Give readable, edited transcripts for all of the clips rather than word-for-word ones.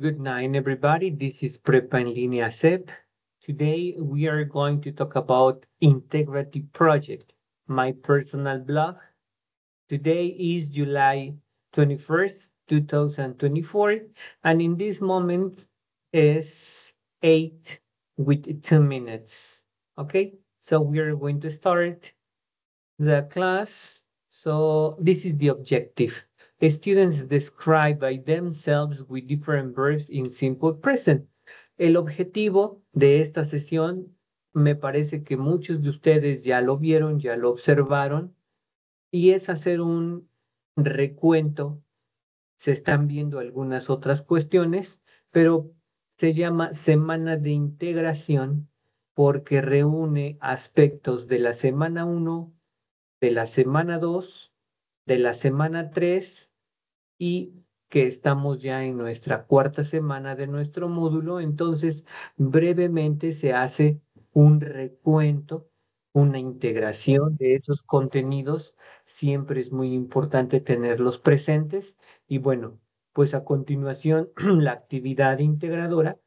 Good night, everybody. This is Prepa en Línea SEP. Today, we are going to talk about Integrity Project, my personal blog. Today is July 21st, 2024, and in this moment is 8 with 2 minutes. Okay, so we are going to start the class. So this is the objective. Students describe by themselves with different verbs in simple present. El objetivo de esta sesión, me parece que muchos de ustedes ya lo vieron, ya lo observaron, y es hacer un recuento. Se están viendo algunas otras cuestiones, pero se llama Semana de Integración porque reúne aspectos de la semana 1, de la semana 2, de la semana 3 y que estamos ya en nuestra cuarta semana de nuestro módulo. Entonces, brevemente se hace un recuento, una integración de esos contenidos. Siempre es muy importante tenerlos presentes. Y bueno, pues a continuación, la actividad integradora,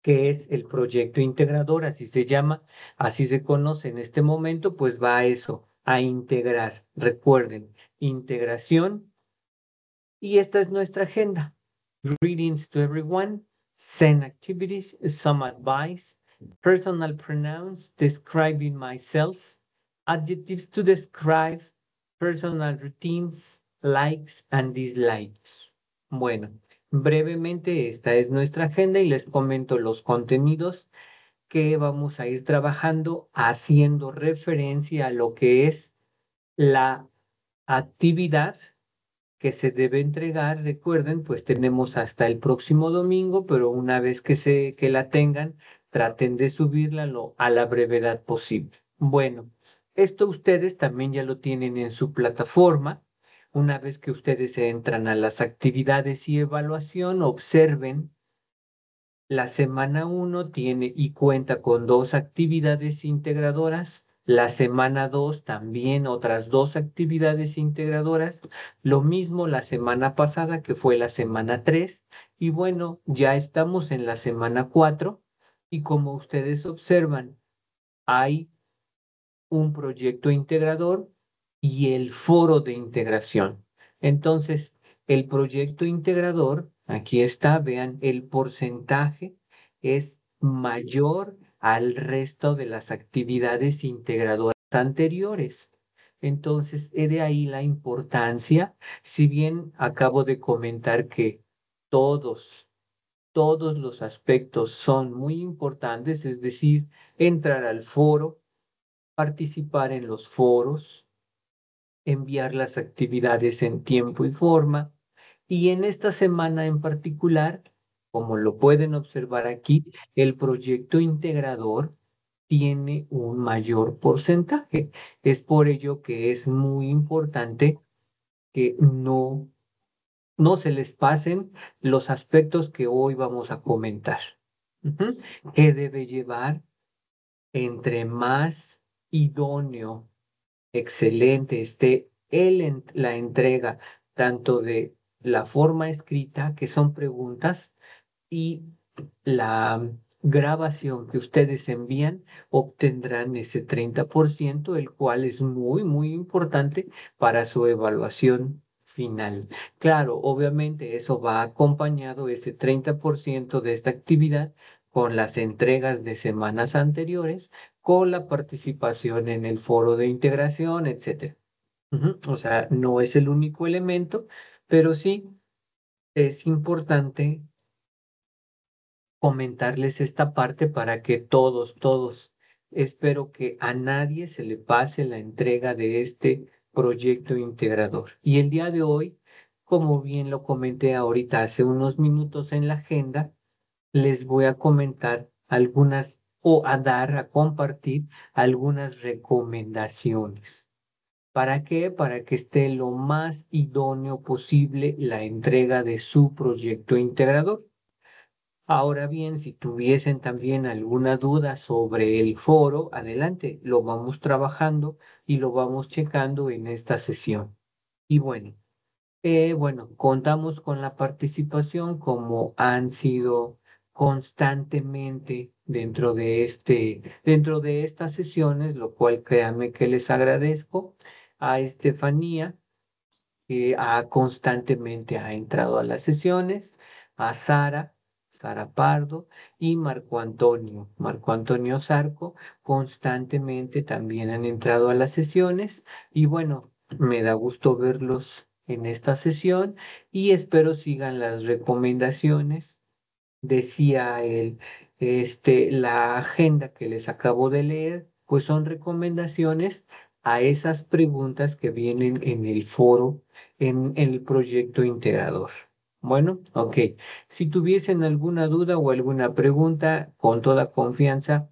que es el proyecto integrador, así se llama, así se conoce en este momento, pues va a eso, a integrar. Recuerden, integración. Y esta es nuestra agenda. Greetings to everyone. Send activities, some advice, personal pronouns describing myself, adjectives to describe personal routines, likes and dislikes. Bueno, brevemente esta es nuestra agenda y les comento los contenidos que vamos a ir trabajando haciendo referencia a lo que es la actividad que se debe entregar. Recuerden, pues tenemos hasta el próximo domingo, pero una vez que la tengan, traten de subirla a la brevedad posible. Bueno, esto ustedes también ya lo tienen en su plataforma. Una vez que ustedes entran a las actividades y evaluación, observen. La semana 1 tiene y cuenta con 2 actividades integradoras. La semana 2 también otras 2 actividades integradoras. Lo mismo la semana pasada, que fue la semana 3. Y bueno, ya estamos en la semana 4. Y como ustedes observan, hay un proyecto integrador y el foro de integración. Entonces, el proyecto integrador, aquí está, vean, el porcentaje es mayor al resto de las actividades integradoras anteriores. Entonces, he de ahí la importancia, si bien acabo de comentar que todos, todos los aspectos son muy importantes, es decir, entrar al foro, participar en los foros, enviar las actividades en tiempo y forma. Y en esta semana en particular, como lo pueden observar aquí, el proyecto integrador tiene un mayor porcentaje. Es por ello que es muy importante que no se les pasen los aspectos que hoy vamos a comentar. Ujú. Que debe llevar entre más idóneo, excelente esté la entrega tanto de la forma escrita, que son preguntas, y la grabación que ustedes envían, obtendrán ese 30%, el cual es muy, muy importante para su evaluación final. Claro, obviamente eso va acompañado, ese 30% de esta actividad, con las entregas de semanas anteriores, con la participación en el foro de integración, etcétera. Ujú. O sea, no es el único elemento, pero sí es importante comentarles esta parte para que todos, espero que a nadie se le pase la entrega de este proyecto integrador. Y el día de hoy, como bien lo comenté ahorita hace unos minutos en la agenda, les voy a comentar algunas o a compartir algunas recomendaciones. ¿Para qué? Para que esté lo más idóneo posible la entrega de su proyecto integrador. Ahora bien, si tuviesen también alguna duda sobre el foro, adelante, lo vamos trabajando y lo vamos checando en esta sesión. Y bueno, Bueno, contamos con la participación como han sido constantemente dentro de estas sesiones, lo cual créanme que les agradezco a Estefanía, que constantemente ha entrado a las sesiones, a Sara Pardo y Marco Antonio Zarco, constantemente también han entrado a las sesiones y bueno, me da gusto verlos en esta sesión y espero sigan las recomendaciones. Decía él, la agenda que les acabo de leer, pues son recomendaciones a esas preguntas que vienen en el foro, en el proyecto integrador. Bueno, ok. Si tuviesen alguna duda o alguna pregunta, con toda confianza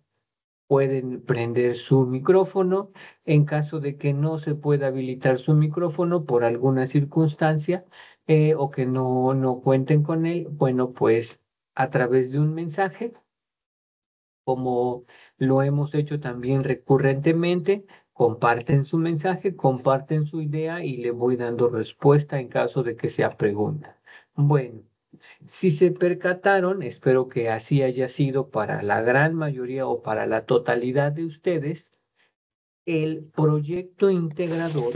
pueden prender su micrófono. En caso de que no se pueda habilitar su micrófono por alguna circunstancia o que no cuenten con él, bueno, pues a través de un mensaje, como lo hemos hecho también recurrentemente, comparten su mensaje, comparten su idea y le voy dando respuesta en caso de que sea pregunta. Bueno. Si se percataron, espero que así haya sido para la gran mayoría o para la totalidad de ustedes, el proyecto integrador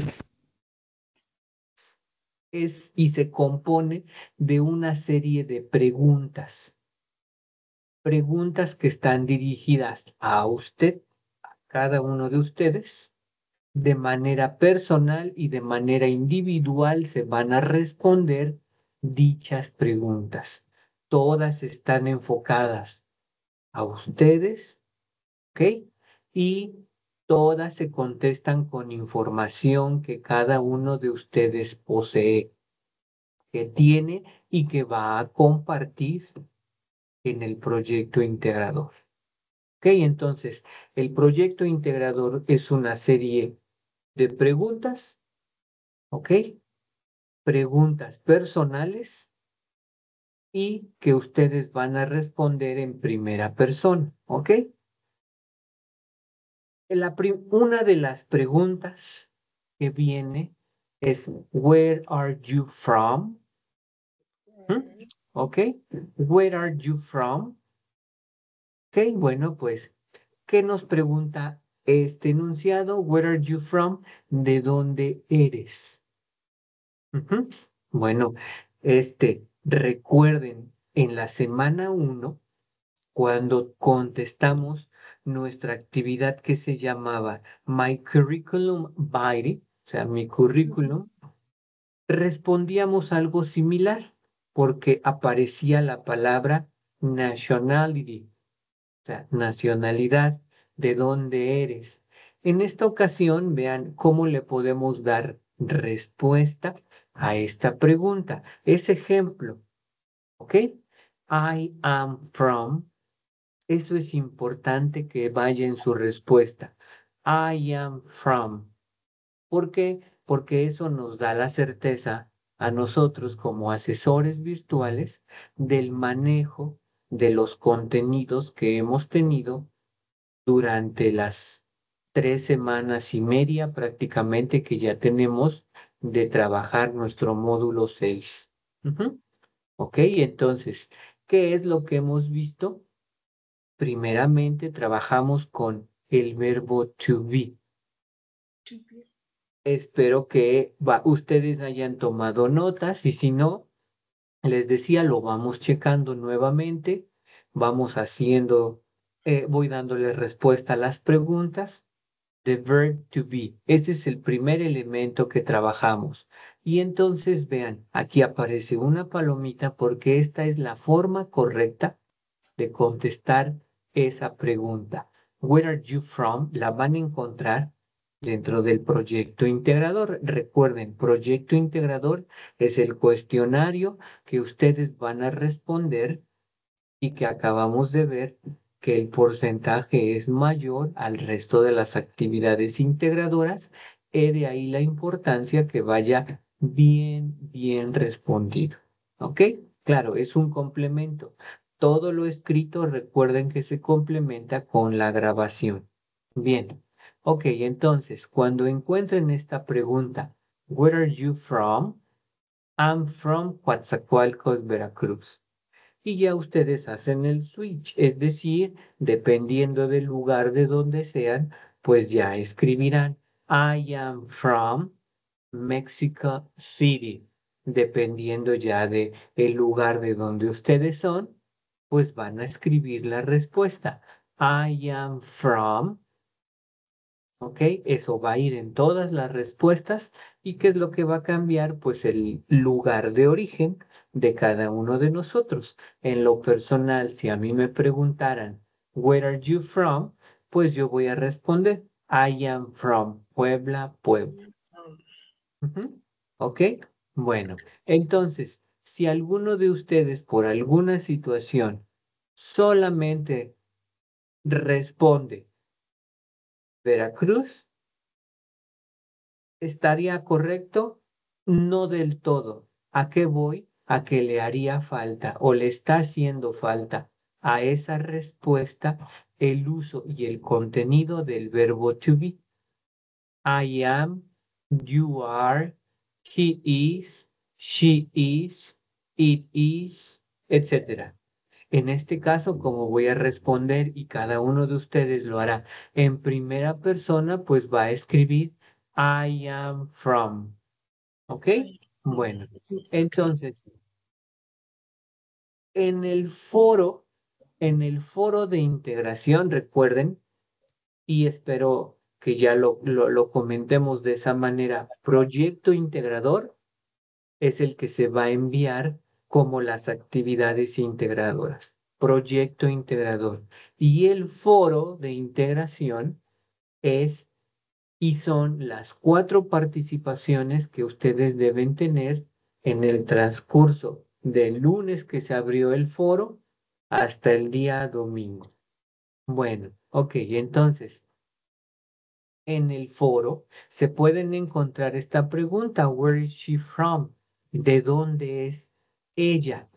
es y se compone de una serie de preguntas que están dirigidas a usted, a cada uno de ustedes, de manera personal y de manera individual se van a responder dichas preguntas. Todas están enfocadas a ustedes, ¿ok? Y todas se contestan con información que cada uno de ustedes posee, que tiene y que va a compartir en el proyecto integrador. ¿Ok? Entonces, el proyecto integrador es una serie de preguntas, ¿ok? Preguntas personales y que ustedes van a responder en primera persona, ¿ok? Una de las preguntas que viene es, Where are you from? ¿Mm? ¿Ok? Where are you from? Ok, bueno, pues, ¿qué nos pregunta este enunciado? Where are you from? ¿De dónde eres? Ujú. Bueno, recuerden, en la semana 1 cuando contestamos nuestra actividad que se llamaba My Curriculum Vitae, o sea, mi currículum, respondíamos algo similar porque aparecía la palabra nationality, o sea, nacionalidad, de dónde eres. En esta ocasión, vean cómo le podemos dar respuesta a esta pregunta. Es ejemplo, ¿ok? I am from. Eso es importante que vaya en su respuesta. I am from. ¿Por qué? Porque eso nos da la certeza a nosotros como asesores virtuales del manejo de los contenidos que hemos tenido durante las 3 semanas y media prácticamente que ya tenemos de trabajar nuestro módulo 6. Ujú. Ok, entonces, ¿qué es lo que hemos visto? Primeramente trabajamos con el verbo to be. Espero que ustedes hayan tomado notas y si no, les decía, lo vamos checando nuevamente, vamos haciendo, voy dándole respuesta a las preguntas. The verb to be. Ese es el primer elemento que trabajamos. Y entonces vean, aquí aparece una palomita porque esta es la forma correcta de contestar esa pregunta. Where are you from? La van a encontrar dentro del proyecto integrador. Recuerden, proyecto integrador es el cuestionario que ustedes van a responder y que acabamos de ver que el porcentaje es mayor al resto de las actividades integradoras, y de ahí la importancia que vaya bien respondido. ¿Ok? Claro, es un complemento. Todo lo escrito, recuerden que se complementa con la grabación. Bien. Ok, entonces, cuando encuentren esta pregunta, Where are you from? I'm from Coatzacoalcos, Veracruz. Y ya ustedes hacen el switch, es decir, dependiendo del lugar de donde sean, pues ya escribirán I am from Mexico City. Dependiendo ya de el lugar de donde ustedes son, pues van a escribir la respuesta. I am from, ¿ok? Eso va a ir en todas las respuestas. ¿Y qué es lo que va a cambiar? Pues el lugar de origen de cada uno de nosotros. En lo personal, si a mí me preguntaran, Where are you from? Pues yo voy a responder, I am from Puebla, Puebla. Ujú. ¿Ok? Bueno, entonces, si alguno de ustedes por alguna situación solamente responde Veracruz, ¿estaría correcto? No del todo. ¿A qué voy? A que le haría falta o le está haciendo falta a esa respuesta el uso y el contenido del verbo to be. I am, you are, he is, she is, it is, etc. En este caso, como voy a responder y cada uno de ustedes lo hará en primera persona, pues va a escribir I am from. ¿Ok? Bueno, entonces, en el foro, en el foro de integración, recuerden, y espero que ya lo comentemos de esa manera, proyecto integrador es el que se va a enviar como las actividades integradoras. Proyecto integrador. Y el foro de integración es y son las 4 participaciones que ustedes deben tener en el transcurso del lunes que se abrió el foro hasta el día domingo. Bueno, ok, entonces en el foro se pueden encontrar esta pregunta, Where is she from? ¿De dónde es ella?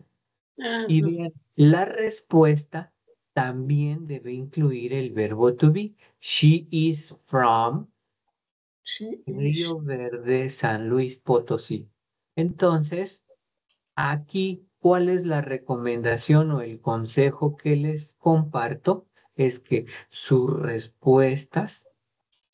Y Ajá. bien, la respuesta también debe incluir el verbo to be. She is from She is. Río Verde, San Luis Potosí. Entonces, aquí, ¿cuál es la recomendación o el consejo que les comparto? Es que sus respuestas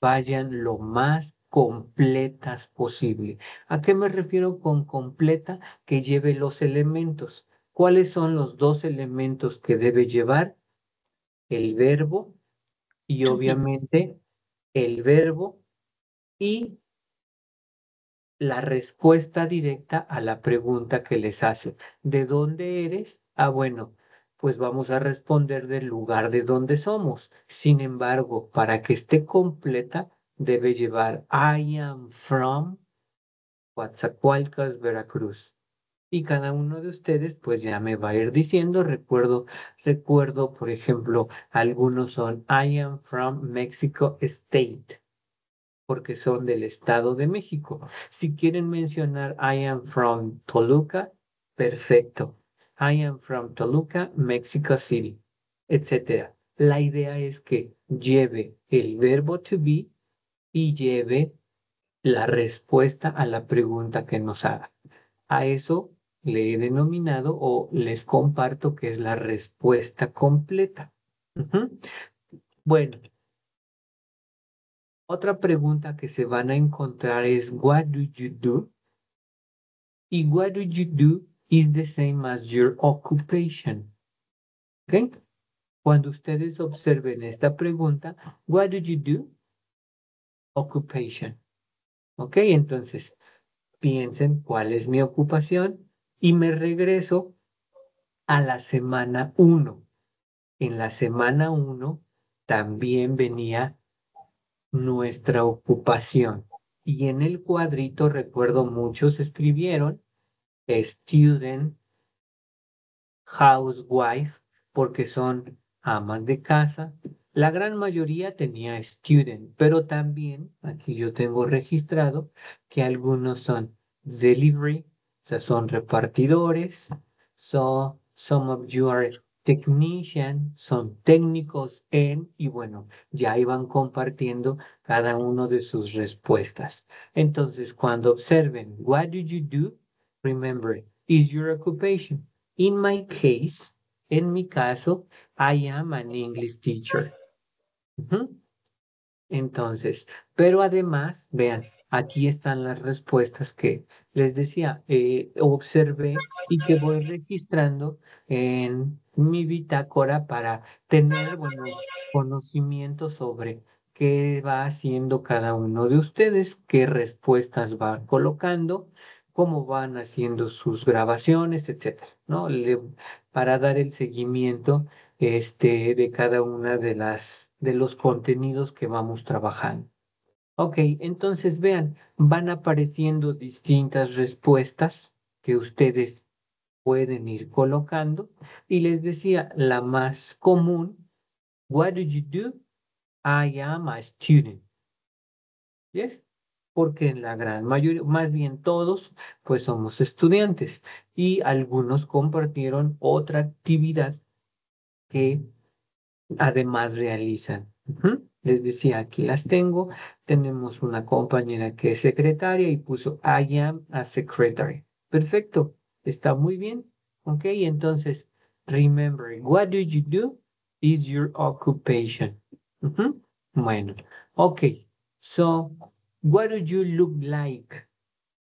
vayan lo más completas posible. ¿A qué me refiero con completa? Que lleve los elementos. ¿Cuáles son los dos elementos que debe llevar? El verbo y To be. obviamente el verbo y la respuesta directa a la pregunta que les hace. ¿De dónde eres? Ah, bueno, pues vamos a responder del lugar de donde somos. Sin embargo, para que esté completa, debe llevar I am from Coatzacoalcos, Veracruz. Y cada uno de ustedes, pues ya me va a ir diciendo, recuerdo, por ejemplo, algunos son I am from Mexico State porque son del Estado de México. Si quieren mencionar I am from Toluca, perfecto. I am from Toluca, Mexico City, etcétera. La idea es que lleve el verbo to be y lleve la respuesta a la pregunta que nos haga. A eso le he denominado o les comparto que es la respuesta completa. Ujú. Bueno, otra pregunta que se van a encontrar es What do you do? Y what do you do is the same as your occupation. ¿Ok? Cuando ustedes observen esta pregunta, What do you do? Occupation. ¿Ok? Entonces, piensen cuál es mi ocupación y me regreso a la semana 1. En la semana 1 también venía nuestra ocupación. Y en el cuadrito, recuerdo, muchos escribieron student, housewife, porque son amas de casa. La gran mayoría tenía student, pero también aquí yo tengo registrado que algunos son delivery, o sea, son repartidores. So, some of you are technician, son técnicos en, y bueno, ya iban compartiendo cada uno de sus respuestas. Entonces, cuando observen, what do you do? Remember, is your occupation. In my case, en mi caso, I am an English teacher. Ujú. Entonces, pero además, vean, aquí están las respuestas que les decía, observé y que voy registrando en mi bitácora para tener, bueno, conocimiento sobre qué va haciendo cada uno de ustedes, qué respuestas va colocando, cómo van haciendo sus grabaciones, etcétera, ¿no? Para dar el seguimiento de cada una de los contenidos que vamos trabajando. Ok, entonces vean, van apareciendo distintas respuestas que ustedes pueden ir colocando y les decía, la más común, what do you do? I am a student. ¿Yes? Porque en la gran mayoría, más bien todos, pues somos estudiantes y algunos compartieron otra actividad que además realizan. Ujú. Les decía, aquí las tengo. Tenemos una compañera que es secretaria y puso I am a secretary. Perfecto, está muy bien. Ok, entonces, remember, what do you do is your occupation. Ujú. Bueno, ok, so, what do you look like?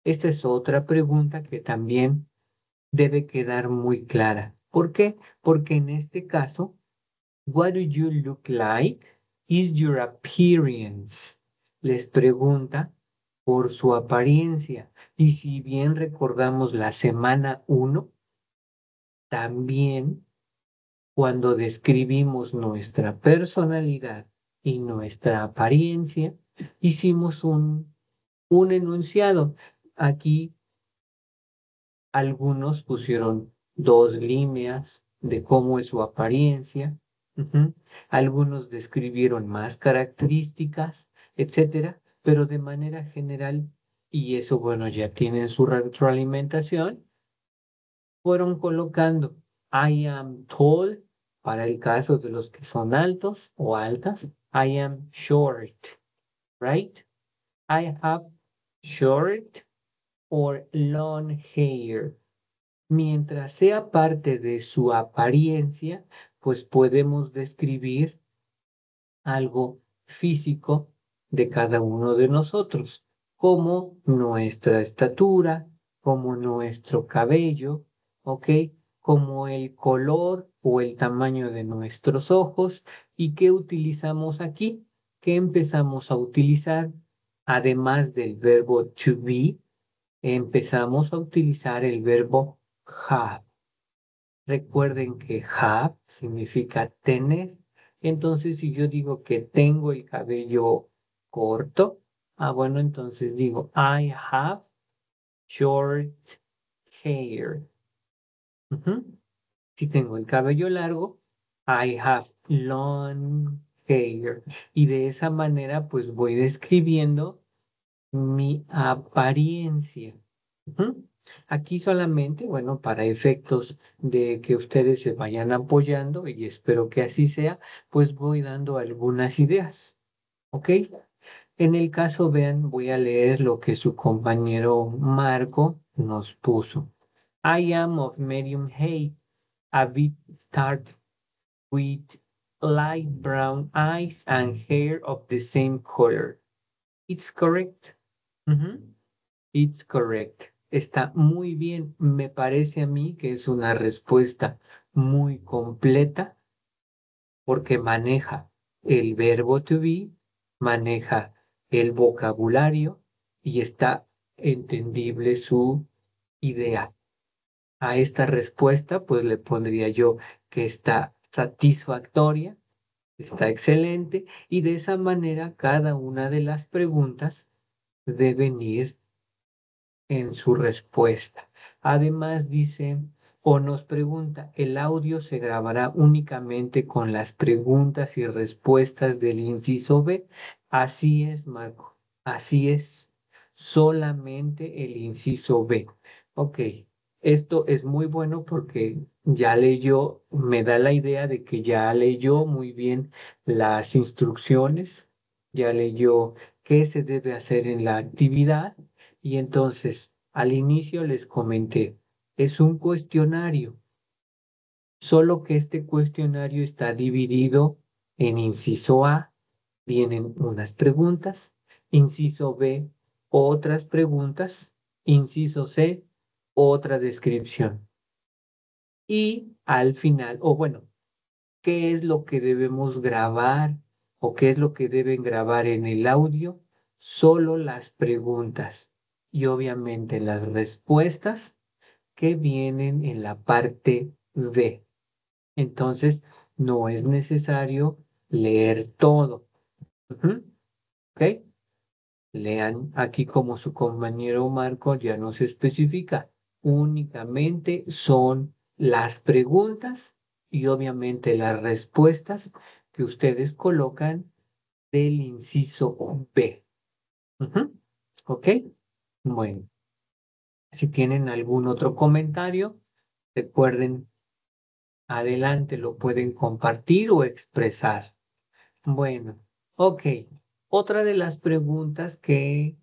Esta es otra pregunta que también debe quedar muy clara. ¿Por qué? Porque en este caso, what do you look like? Is your appearance. Les pregunta por su apariencia. Y si bien recordamos la semana 1, también cuando describimos nuestra personalidad y nuestra apariencia, hicimos un enunciado. Aquí algunos pusieron 2 líneas de cómo es su apariencia. Ujú. Algunos describieron más características, etcétera, pero de manera general, y eso, bueno, ya tienen su retroalimentación, fueron colocando I am tall para el caso de los que son altos o altas. I am short, right? I have short or long hair. Mientras sea parte de su apariencia, pues podemos describir algo físico de cada uno de nosotros, como nuestra estatura, como nuestro cabello, ¿ok? Como el color o el tamaño de nuestros ojos. ¿Y qué utilizamos aquí? ¿Qué empezamos a utilizar? Además del verbo to be, empezamos a utilizar el verbo have. Recuerden que have significa tener. Entonces, si yo digo que tengo el cabello corto, bueno, entonces digo, I have short hair. Ujú. Si tengo el cabello largo, I have long hair. Y de esa manera, pues voy describiendo mi apariencia. Ujú. Aquí solamente, bueno, para efectos de que ustedes se vayan apoyando, y espero que así sea, pues voy dando algunas ideas, ¿ok? En el caso, vean, voy a leer lo que su compañero Marco nos puso. I am of medium height, a bit stark, with light brown eyes and hair of the same color. It's correct. Ujú. It's correct. Está muy bien. Me parece a mí que es una respuesta muy completa porque maneja el verbo to be, maneja el vocabulario y está entendible su idea. A esta respuesta, pues le pondría yo que está satisfactoria, está excelente y de esa manera cada una de las preguntas deben ir en su respuesta. Además dice o nos pregunta, el audio se grabará únicamente con las preguntas y respuestas del inciso B. Así es, Marco. Así es. Solamente el inciso B. Ok. Esto es muy bueno porque ya leyó, me da la idea de que ya leyó muy bien las instrucciones, ya leyó qué se debe hacer en la actividad y entonces Al inicio les comenté, es un cuestionario, solo que este cuestionario está dividido en inciso A, vienen unas preguntas, inciso B, otras preguntas, inciso C, otra descripción. Y al final, o bueno, ¿qué es lo que debemos grabar o qué es lo que deben grabar en el audio? Solo las preguntas y obviamente las respuestas que vienen en la parte B. Entonces, no es necesario leer todo. Ujú, ¿ok? Lean aquí como su compañero Marco ya nos especifica. Únicamente son las preguntas y obviamente las respuestas que ustedes colocan del inciso B. Ujú, ¿ok? Bueno, si tienen algún otro comentario, recuerden, adelante lo pueden compartir o expresar. Bueno, ok. Otra de las preguntas que,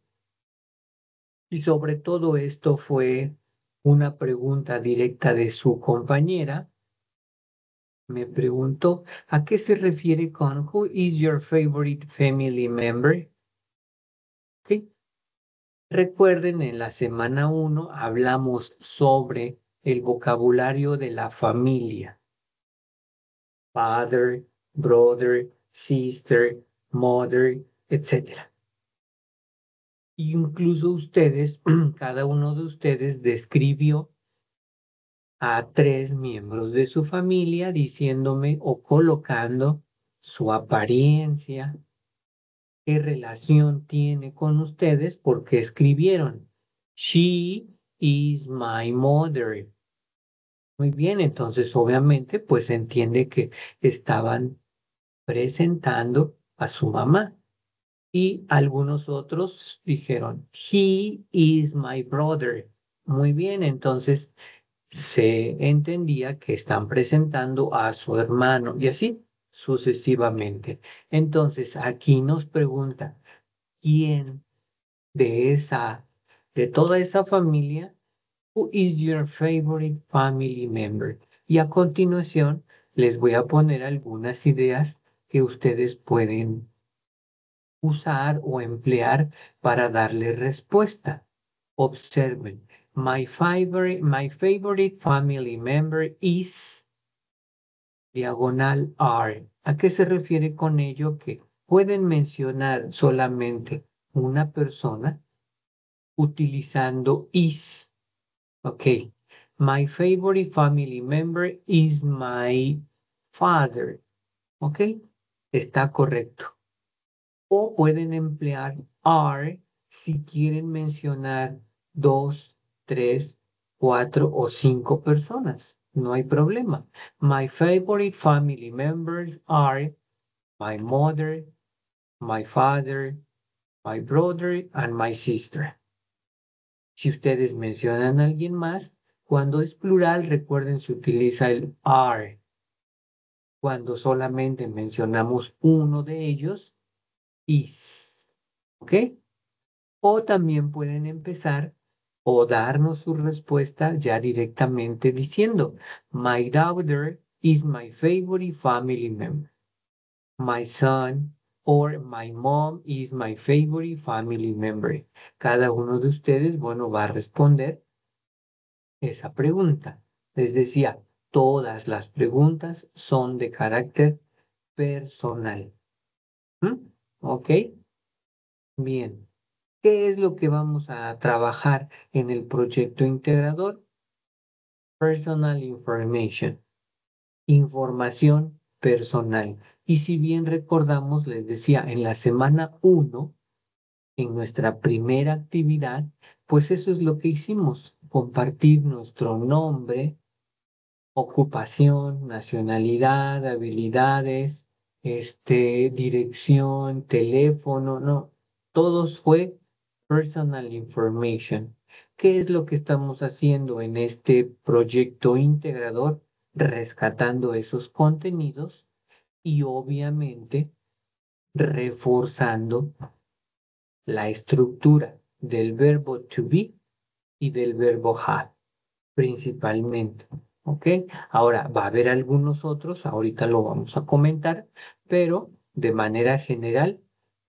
y sobre todo esto fue una pregunta directa de su compañera, me preguntó, ¿a qué se refiere con Who is your favorite family member? ¿Ok? Recuerden, en la semana 1 hablamos sobre el vocabulario de la familia. Father, brother, sister, mother, etc. Incluso ustedes, cada uno de ustedes describió a 3 miembros de su familia diciéndome o colocando su apariencia, qué relación tiene con ustedes, porque escribieron, She is my mother. Muy bien, entonces obviamente pues se entiende que estaban presentando a su mamá. Y algunos otros dijeron, He is my brother. Muy bien, entonces se entendía que están presentando a su hermano y así sucesivamente. Entonces aquí nos pregunta, ¿quién de toda esa familia, who is your favorite family member? Y a continuación les voy a poner algunas ideas que ustedes pueden usar o emplear para darle respuesta. Observen, my favorite family member is diagonal R. ¿A qué se refiere con ello? Que pueden mencionar solamente una persona utilizando is. Ok. My favorite family member is my father. Ok. Está correcto. O pueden emplear are si quieren mencionar 2, 3, 4 o 5 personas. No hay problema. My favorite family members are my mother, my father, my brother, and my sister. Si ustedes mencionan a alguien más, cuando es plural, recuerden, se utiliza el are. Cuando solamente mencionamos uno de ellos, is. ¿Ok? O también pueden empezar o darnos su respuesta ya directamente diciendo, My daughter is my favorite family member. My son or my mom is my favorite family member. Cada uno de ustedes, bueno, va a responder esa pregunta. Les decía, todas las preguntas son de carácter personal. ¿Mm? ¿Ok? Bien. ¿Qué es lo que vamos a trabajar en el proyecto integrador? Personal information, información personal. Y si bien recordamos, les decía, en la semana 1, en nuestra primera actividad, pues eso es lo que hicimos, compartir nuestro nombre, ocupación, nacionalidad, habilidades, dirección, teléfono, no, todos fue personal information. ¿Qué es lo que estamos haciendo en este proyecto integrador? Rescatando esos contenidos y obviamente reforzando la estructura del verbo to be y del verbo have, principalmente. ¿Ok? Ahora, va a haber algunos otros, ahorita lo vamos a comentar, pero de manera general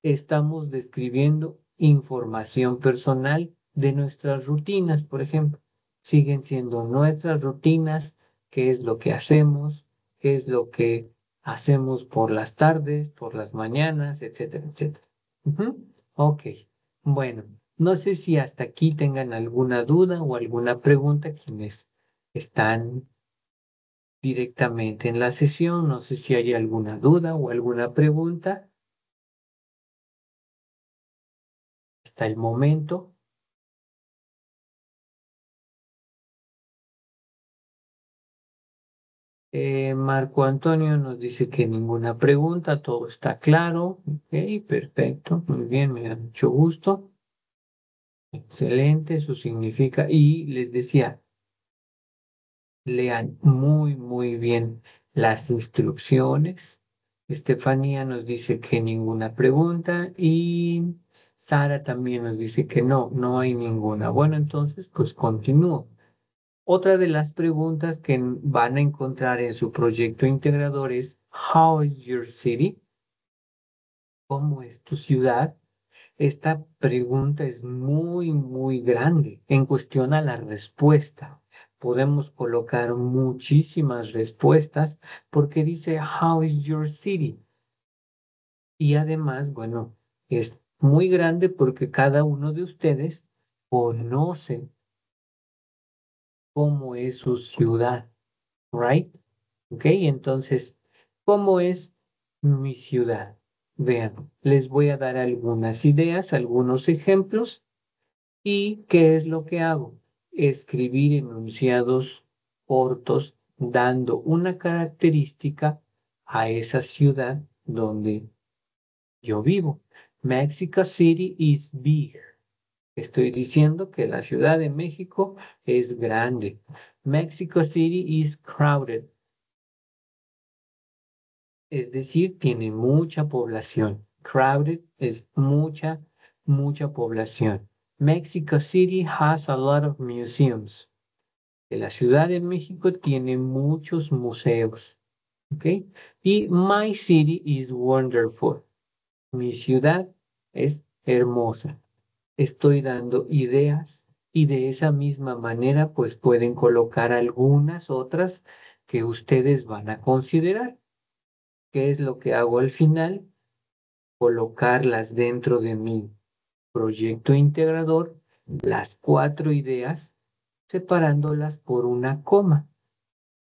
estamos describiendo información personal de nuestras rutinas, por ejemplo. Siguen siendo nuestras rutinas, qué es lo que hacemos, qué es lo que hacemos por las tardes, por las mañanas, etcétera, etcétera. Ujú. Ok, bueno, no sé si hasta aquí tengan alguna duda o alguna pregunta quienes están directamente en la sesión. No sé si hay alguna duda o alguna pregunta hasta el momento. Marco Antonio nos dice que ninguna pregunta, todo está claro. Ok, perfecto, muy bien, me da mucho gusto. Excelente, eso significa, y les decía, lean muy, muy bien las instrucciones. Estefanía nos dice que ninguna pregunta y Sara también nos dice que no, no hay ninguna. Bueno, entonces, pues continúo. Otra de las preguntas que van a encontrar en su proyecto integrador es, How is your city? ¿Cómo es tu ciudad? Esta pregunta es muy, muy grande en cuestión a la respuesta. Podemos colocar muchísimas respuestas porque dice, How is your city? Y además, bueno, es muy grande porque cada uno de ustedes conoce cómo es su ciudad, ¿right? ¿Ok? Entonces, ¿cómo es mi ciudad? Vean, les voy a dar algunas ideas, algunos ejemplos. ¿Y qué es lo que hago? Escribir enunciados cortos dando una característica a esa ciudad donde yo vivo. Mexico City is big. Estoy diciendo que la Ciudad de México es grande. Mexico City is crowded. Es decir, tiene mucha población. Crowded es mucha, mucha población. Mexico City has a lot of museums. Que la Ciudad de México tiene muchos museos. ¿Ok? Y my city is wonderful. Mi ciudad es hermosa. Estoy dando ideas y de esa misma manera pues pueden colocar algunas otras que ustedes van a considerar. ¿Qué es lo que hago al final? Colocarlas dentro de mi proyecto integrador, las 4 ideas, separándolas por una coma.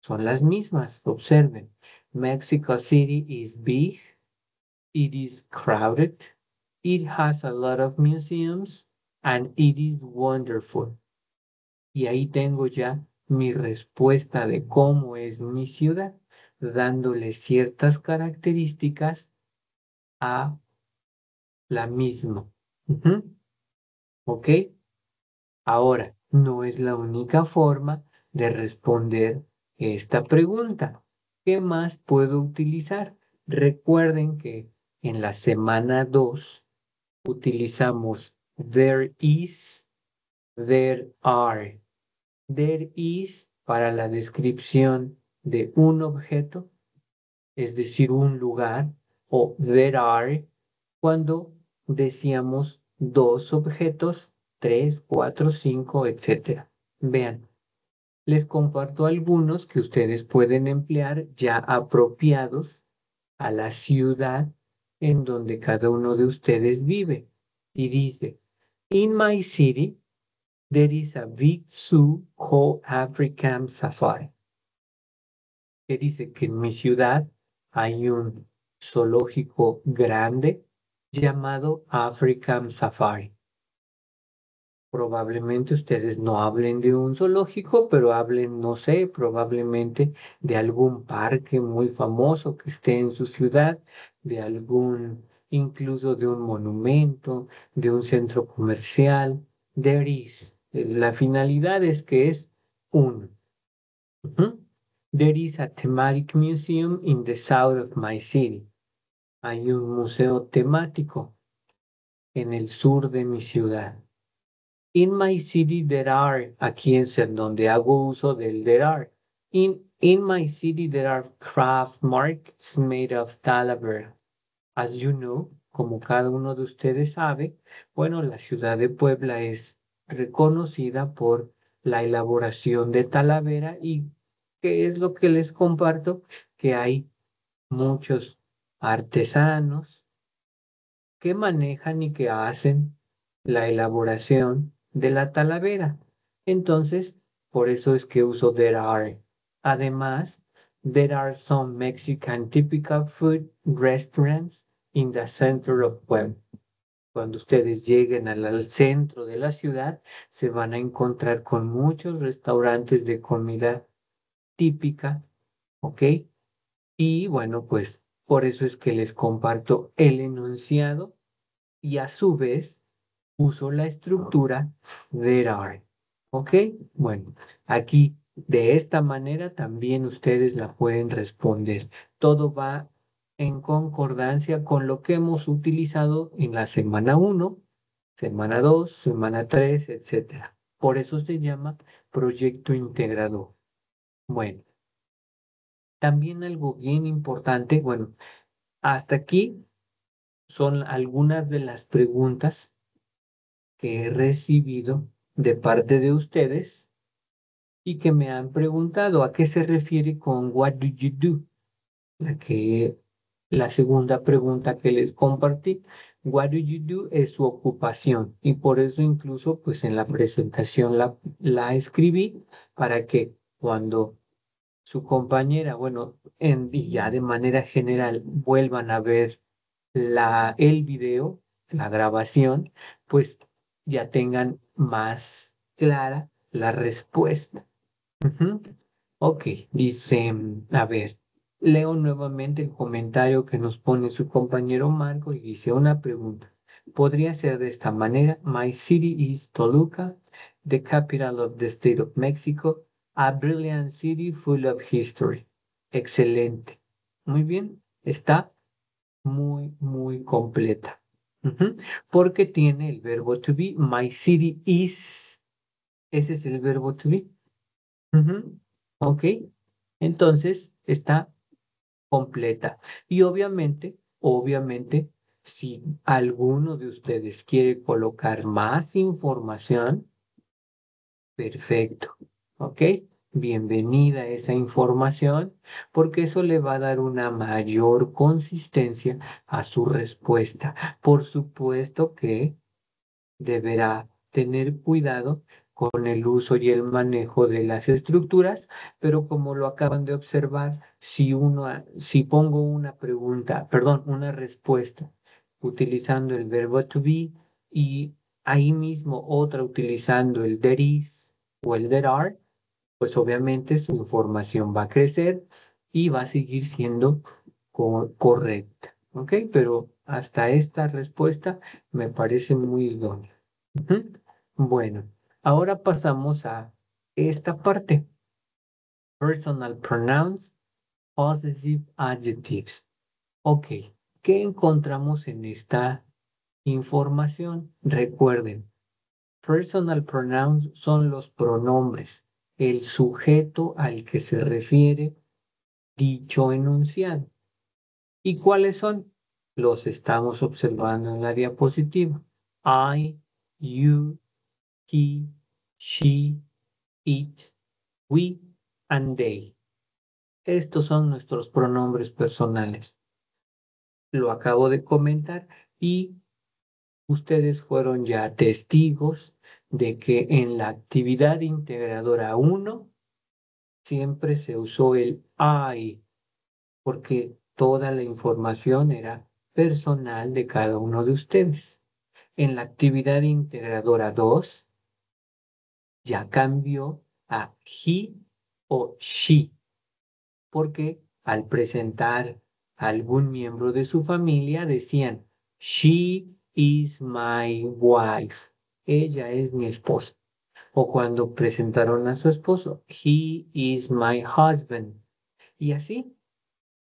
Son las mismas, observen. Mexico City is big, it is crowded, it has a lot of museums, and it is wonderful. Y ahí tengo ya mi respuesta de cómo es mi ciudad, dándole ciertas características a la misma. Ujú. ¿Ok? Ahora, no es la única forma de responder esta pregunta. ¿Qué más puedo utilizar? Recuerden que en la semana 2 utilizamos there is, there are. There is para la descripción de un objeto, es decir, un lugar, o there are cuando decíamos dos objetos, tres, cuatro, cinco, etcétera. Vean, les comparto algunos que ustedes pueden emplear ya apropiados a la ciudad en donde cada uno de ustedes vive. Y dice, in my city, there is a big zoo called African Safari. Que dice que en mi ciudad hay un zoológico grande llamado African Safari. Probablemente ustedes no hablen de un zoológico, pero hablen, no sé, probablemente de algún parque muy famoso que esté en su ciudad, de algún, incluso de un monumento, de un centro comercial. There is. La finalidad es que es uno. Ujú. There is a thematic museum in the south of my city. Hay un museo temático en el sur de mi ciudad. In my city there are, aquí es en donde hago uso del there are. In my city there are craft markets made of Talavera. As you know, como cada uno de ustedes sabe, bueno, la ciudad de Puebla es reconocida por la elaboración de Talavera y ¿qué es lo que les comparto? Que hay muchos artesanos que manejan y que hacen la elaboración de la talavera. Entonces, por eso es que uso there are. Además, there are some Mexican typical food restaurants in the center of Puebla. Cuando ustedes lleguen al centro de la ciudad, se van a encontrar con muchos restaurantes de comida típica, ¿ok? Y bueno, pues por eso es que les comparto el enunciado y a su vez uso la estructura there are. ¿Ok? Bueno, aquí de esta manera también ustedes la pueden responder. Todo va en concordancia con lo que hemos utilizado en la semana 1, semana 2, semana 3, etcétera. Por eso se llama proyecto integrador. Bueno, también algo bien importante, bueno, hasta aquí son algunas de las preguntas que he recibido de parte de ustedes y que me han preguntado a qué se refiere con what do you do, la que la segunda pregunta que les compartí. What do you do es su ocupación y por eso incluso pues en la presentación la escribí para que cuando su compañera, bueno, y ya de manera general vuelvan a ver el video, la grabación, pues ya tengan más clara la respuesta. Ujú. Ok, dice, a ver, leo nuevamente el comentario que nos pone su compañero Marco y dice una pregunta. Podría ser de esta manera: My city is Toluca, the capital of the state of Mexico, a brilliant city full of history. Excelente. Muy bien, está muy completa. Ujú. Porque tiene el verbo to be. My city is. Ese es el verbo to be. Ujú. Ok. Entonces está completa. Y obviamente, si alguno de ustedes quiere colocar más información, perfecto. ¿Ok? Bienvenida a esa información porque eso le va a dar una mayor consistencia a su respuesta. Por supuesto que deberá tener cuidado con el uso y el manejo de las estructuras, pero como lo acaban de observar, si pongo una pregunta, perdón, una respuesta utilizando el verbo to be y ahí mismo otra utilizando el there is o el there are, pues obviamente su información va a crecer y va a seguir siendo correcta. ¿Ok? Pero hasta esta respuesta me parece muy idónea. Ujú. Bueno, ahora pasamos a esta parte. Personal pronouns, possessive adjectives. Ok, ¿qué encontramos en esta información? Recuerden, personal pronouns son los pronombres, el sujeto al que se refiere dicho enunciado. ¿Y cuáles son? Los estamos observando en la diapositiva. I, you, he, she, it, we, and they. Estos son nuestros pronombres personales. Lo acabo de comentar y ustedes fueron ya testigos de que en la actividad integradora 1 siempre se usó el I, porque toda la información era personal de cada uno de ustedes. En la actividad integradora 2 ya cambió a he o she, porque al presentar a algún miembro de su familia decían, she is my wife, ella es mi esposa. O cuando presentaron a su esposo, he is my husband. Y así,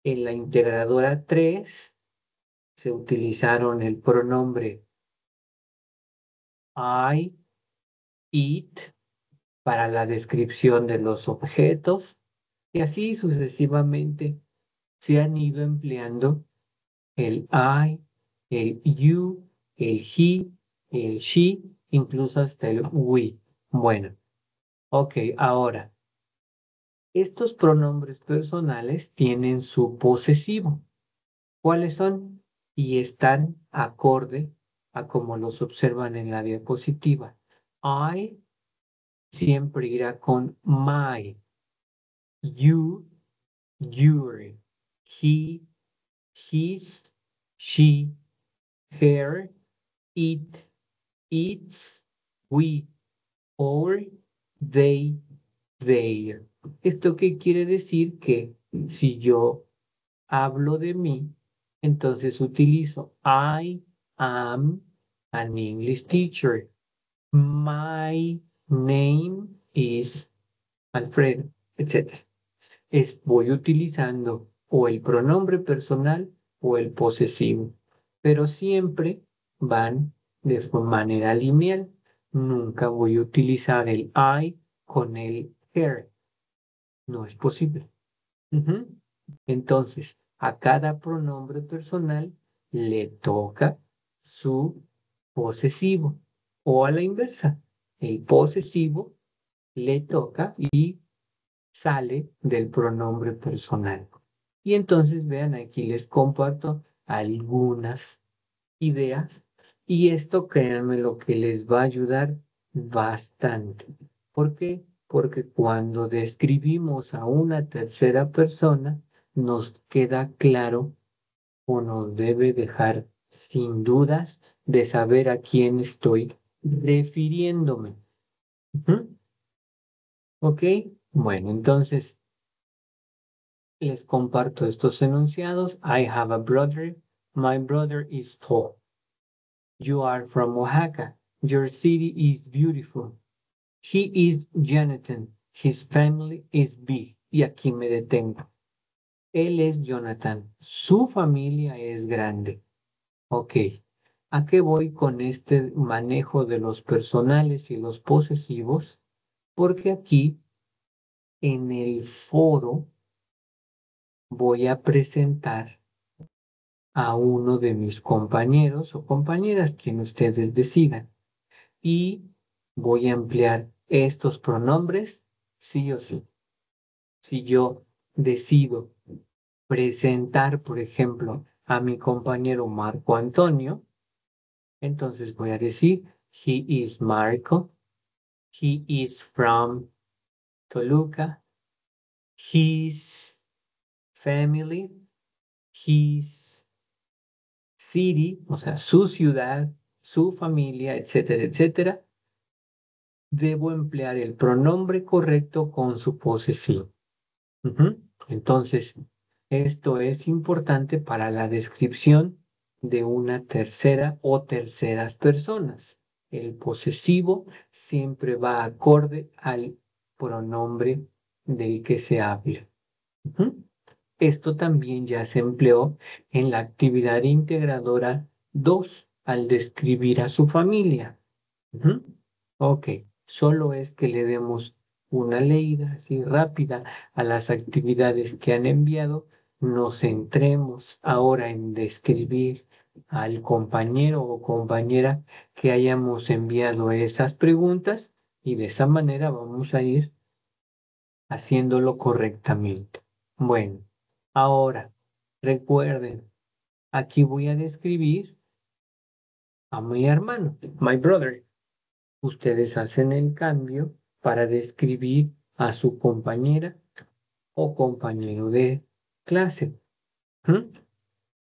en la integradora 3 se utilizaron el pronombre I it para la descripción de los objetos y así sucesivamente se han ido empleando el I, el you, el he, el she, incluso hasta el we. Bueno, ok, ahora, estos pronombres personales tienen su posesivo. ¿Cuáles son? Y están acorde a como los observan en la diapositiva. I siempre irá con my, you, your, he, his, she, her, it, its, we, our, they, their. ¿Esto qué quiere decir? Que si yo hablo de mí, entonces utilizo I am an English teacher. My name is Alfredo, etc. Voy utilizando o el pronombre personal o el posesivo, pero siempre van de manera lineal. Nunca voy a utilizar el I con el her. No es posible. Ujú. Entonces, a cada pronombre personal le toca su posesivo o a la inversa. El posesivo le toca y sale del pronombre personal. Y entonces, vean, aquí les comparto algunas ideas y esto, créanme, lo que les va a ayudar bastante. ¿Por qué? Porque cuando describimos a una tercera persona, nos queda claro o nos debe dejar sin dudas de saber a quién estoy refiriéndome. Ujú. ¿Ok? Bueno, entonces les comparto estos enunciados. I have a brother. My brother is tall. You are from Oaxaca. Your city is beautiful. He is Jonathan. His family is big. Y aquí me detengo. Él es Jonathan. Su familia es grande. Ok. ¿A qué voy con este manejo de los personales y los posesivos? Porque aquí en el foro voy a presentar a uno de mis compañeros o compañeras, quien ustedes decidan. Y voy a emplear estos pronombres sí o sí. Si yo decido presentar, por ejemplo, a mi compañero Marco Antonio, entonces voy a decir, he is Marco, he is from Toluca, his family, his city, o sea, su ciudad, su familia, etcétera, etcétera. Debo emplear el pronombre correcto con su posesivo. Entonces, esto es importante para la descripción de una tercera o terceras personas. El posesivo siempre va acorde al pronombre del que se habla. Ujú. Esto también ya se empleó en la actividad integradora 2 al describir a su familia. Ujú. Ok, solo es que le demos una leída así rápida a las actividades que han enviado. Nos centremos ahora en describir al compañero o compañera que hayamos enviado esas preguntas y de esa manera vamos a ir haciéndolo correctamente. Bueno, ahora recuerden, aquí voy a describir a mi hermano, my brother. Ustedes hacen el cambio para describir a su compañera o compañero de clase. ¿Mm?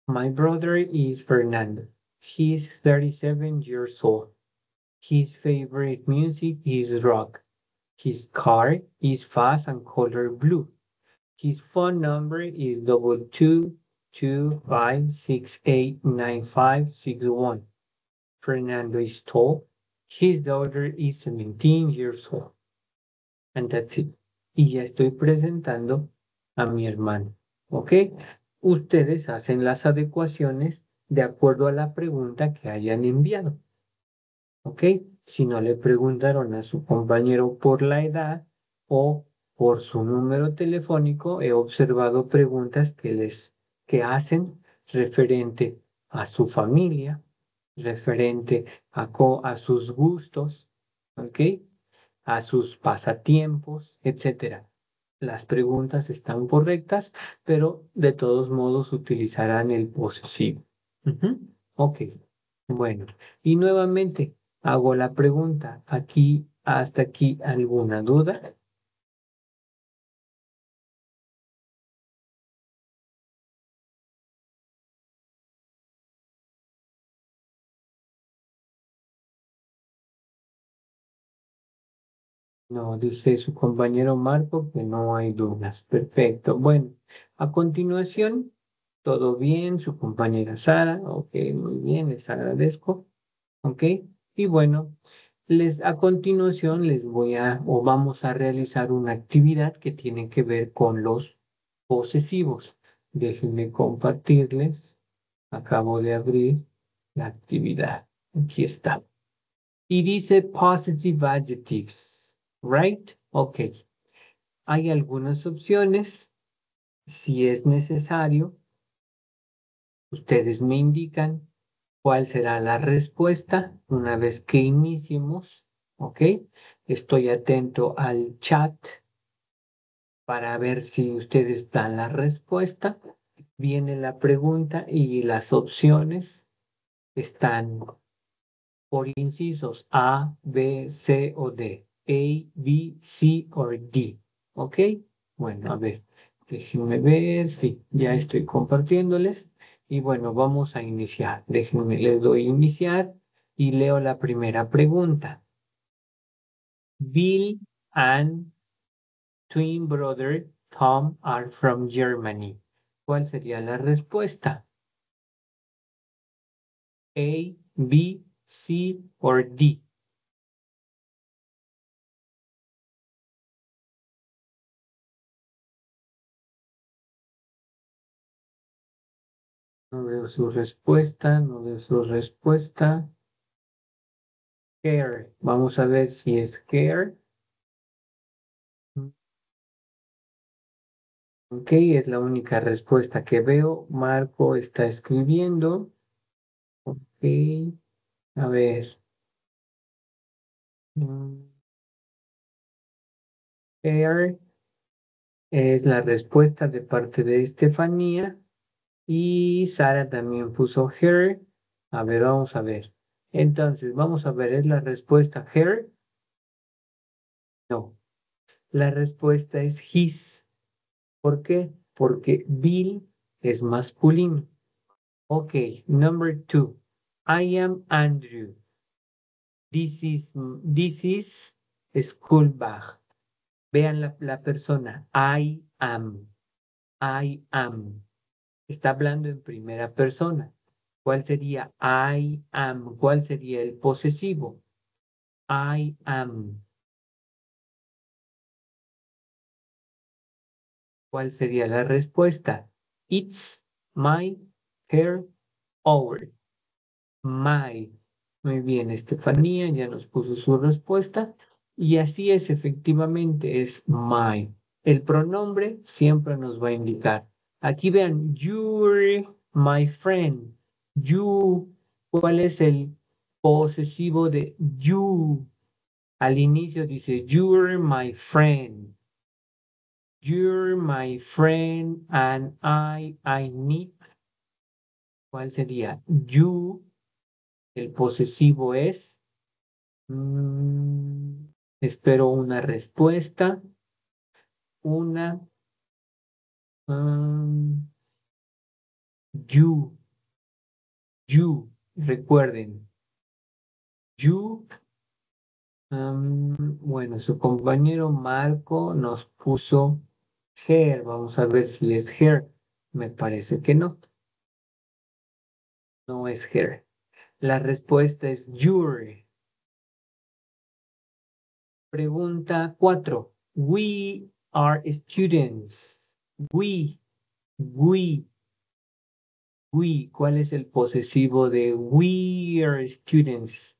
My brother is Fernando. He's 37 years old. His favorite music is rock. His car is fast and color blue. His phone number is 222-568-9561. Fernando is tall. His daughter is 17 years old. And that's it. Y ya estoy presentando a mi hermano. ¿Ok? Ustedes hacen las adecuaciones de acuerdo a la pregunta que hayan enviado. ¿Ok? Si no le preguntaron a su compañero por la edad o por su número telefónico, he observado preguntas que hacen referente a su familia, referente a sus gustos, ¿ok? A sus pasatiempos, etcétera. Las preguntas están correctas, pero de todos modos utilizarán el posesivo. Ujú. Ok, bueno. Y nuevamente hago la pregunta, aquí, hasta aquí, ¿alguna duda? No, dice su compañero Marco que no hay dudas. Perfecto. Bueno, a continuación, todo bien, su compañera Sara. Ok, muy bien, les agradezco. Ok, y bueno, a continuación les voy a o vamos a realizar una actividad que tiene que ver con los posesivos. Déjenme compartirles. Acabo de abrir la actividad. Aquí está. Y dice positive adjectives, right? Ok. Hay algunas opciones. Si es necesario, ustedes me indican cuál será la respuesta una vez que iniciemos. Ok. Estoy atento al chat para ver si ustedes dan la respuesta. Viene la pregunta y las opciones están por incisos A, B, C o D. A, B, C o D. ¿Ok? Bueno, a ver, déjenme ver. Sí, ya estoy compartiéndoles. Y bueno, vamos a iniciar. Déjenme, les doy iniciar y leo la primera pregunta. Bill and twin brother Tom are from Germany. ¿Cuál sería la respuesta? A, B, C or D. No veo su respuesta, no veo su respuesta. Care. Vamos a ver si es care. Ok, es la única respuesta que veo. Marco está escribiendo. Ok, a ver. Mm, Care es la respuesta de parte de Estefanía. Y Sara también puso her. A ver, vamos a ver. Entonces, vamos a ver, ¿es la respuesta her? No. La respuesta es his. ¿Por qué? Porque Bill es masculino. Ok, number two. I am Andrew. This is school bag. Vean la persona. I am. I am. Está hablando en primera persona. ¿Cuál sería I am? ¿Cuál sería el posesivo? I am. ¿Cuál sería la respuesta? It's my hair over. My. Muy bien, Estefanía ya nos puso su respuesta. Y así es, efectivamente, es my. El pronombre siempre nos va a indicar. Aquí vean, you're my friend. You. ¿Cuál es el posesivo de you? Al inicio dice, you're my friend. You're my friend and I need. ¿Cuál sería? You. El posesivo es. Espero una respuesta. Una. mm, you. You. Recuerden. You. Bueno, su compañero Marco nos puso her. Vamos a ver si es her. Me parece que no. No es her. La respuesta es your. Pregunta 4. We are students. We, we. ¿Cuál es el posesivo de we are students?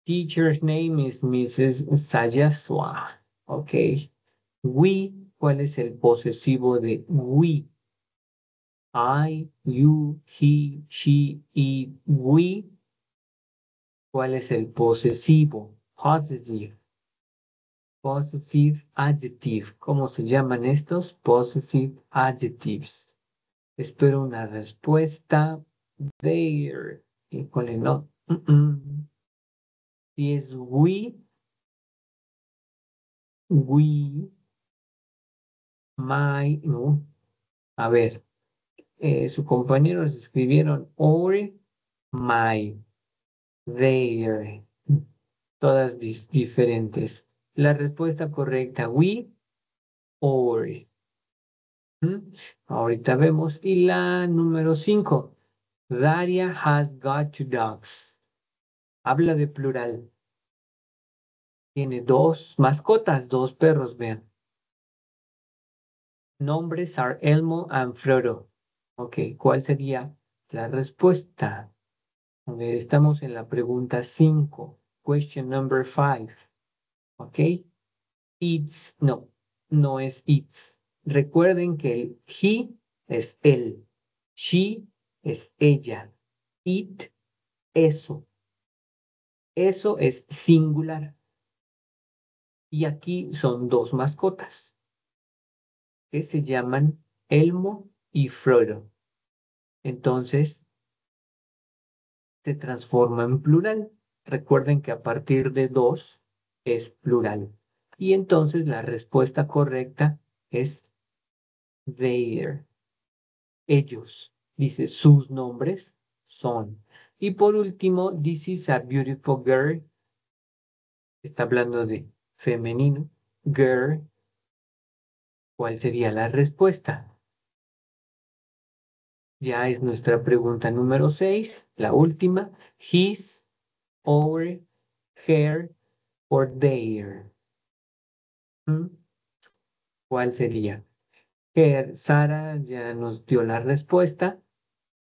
Teacher's name is Mrs. Sayaswa. Ok. We, ¿cuál es el posesivo de we? I, you, he, she, it, we. ¿Cuál es el posesivo? Possessive. Possessive adjective. ¿Cómo se llaman estos? Possessive adjectives. Espero una respuesta. There. Híjole, no. Si es we, my, no. A ver, sus compañeros escribieron our, my, their. Todas diferentes. La respuesta correcta, we, or. Ahorita vemos. Y la número 5. Daria has got two dogs. Habla de plural. Tiene dos mascotas, dos perros, vean. Nombres are Elmo and Frodo. Ok, ¿cuál sería la respuesta? A ver, estamos en la pregunta 5. Question number 5. Ok. It's, no, no es it's. Recuerden que el he es él. She es ella. It, eso. Eso es singular. Y aquí son dos mascotas que se llaman Elmo y Frodo. Entonces se transforma en plural. Recuerden que a partir de dos es plural. Y entonces la respuesta correcta es their. Ellos. Dice sus nombres son. Y por último, this is a beautiful girl. Está hablando de femenino. Girl. ¿Cuál sería la respuesta? Ya es nuestra pregunta número 6, la última. His, our, her, or their. ¿Cuál sería? Her, Sara ya nos dio la respuesta.